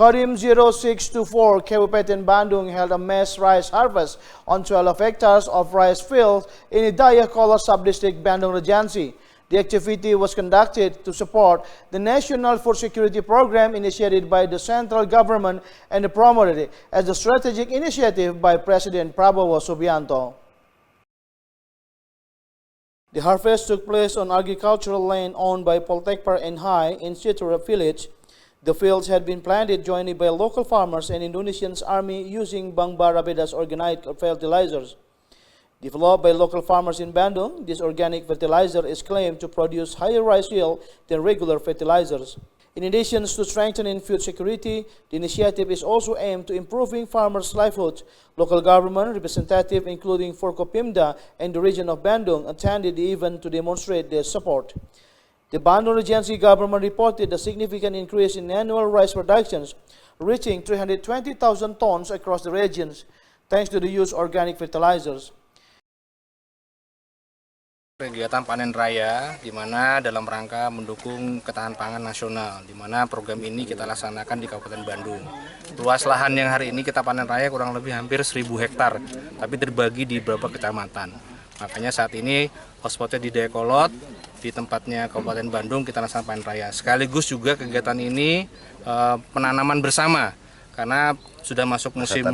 KODIM 0624 Kabupaten Bandung held a mass rice harvest on 12 hectares of rice fields in the Dayeuh Kolot Subdistrict, Bandung Regency. The activity was conducted to support the National Food Security Program initiated by the central government and promoted as a strategic initiative by President Prabowo Subianto. The harvest took place on agricultural land owned by Poltekper and Hai in Citura village. The fields had been planted jointly by local farmers and Indonesian army using Bang Barabeda's organic fertilizers. Developed by local farmers in Bandung, this organic fertilizer is claimed to produce higher rice yield than regular fertilizers. In addition to strengthening food security, the initiative is also aimed to improving farmers' livelihoods. Local government representatives, including Forkopimda and the region of Bandung, attended the event to demonstrate their support. The Bandung Regency government reported a significant increase in annual rice productions, reaching 320,000 tons across the regions, thanks to the use of organic fertilizers. Kegiatan panen raya di mana dalam rangka mendukung ketahanan pangan nasional, di mana program ini kita laksanakan di Kabupaten Bandung. Luas lahan yang hari ini kita panen raya kurang lebih hampir 1.000 hektar, tapi terbagi di beberapa kecamatan. Makanya saat ini hotspotnya di Dayeuh Kolot, di tempatnya Kabupaten Bandung kita laksanakan panen raya. Sekaligus juga kegiatan ini penanaman bersama, karena sudah masuk musim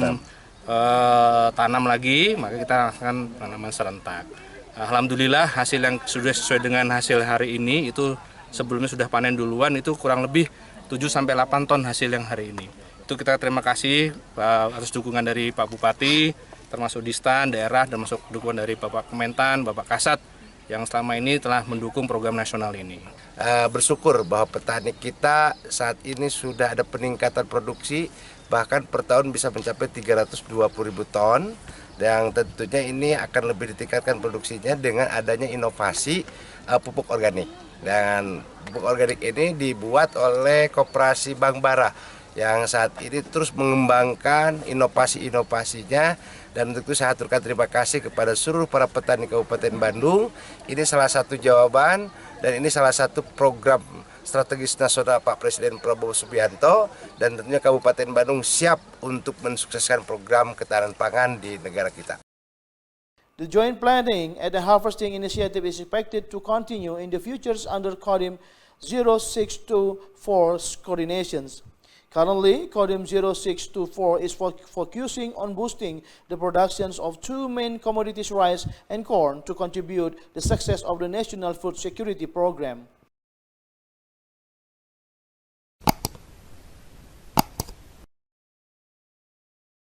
tanam lagi, maka kita lakukan penanaman serentak. Alhamdulillah hasil yang sudah sesuai dengan hasil hari ini itu sebelumnya sudah panen duluan, itu kurang lebih 7-8 ton hasil yang hari ini. Itu kita terima kasih atas dukungan dari Pak Bupati, termasuk Distan, daerah, dan masuk dukungan dari Bapak Kementan, Bapak Kasat yang selama ini telah mendukung program nasional ini. Bersyukur bahwa petani kita saat ini sudah ada peningkatan produksi, bahkan per tahun bisa mencapai 320.000 ton. Dan tentunya ini akan lebih ditingkatkan produksinya dengan adanya inovasi pupuk organik. Dan pupuk organik ini dibuat oleh Koperasi Bang Bara yang saat ini terus mengembangkan inovasi-inovasinya. Dan tentu saya aturkan terima kasih kepada seluruh para petani Kabupaten Bandung. Ini salah satu jawaban dan ini salah satu program strategis nasional Pak Presiden Prabowo Subianto, dan tentunya Kabupaten Bandung siap untuk mensukseskan program ketahanan pangan di negara kita. The joint planting and the harvesting initiative is expected to continue in the future under KODIM 0624's coordinations. Currently, KODIM 0624 is focusing on boosting the productions of two main commodities, rice and corn, to contribute the success of the National Food Security Program.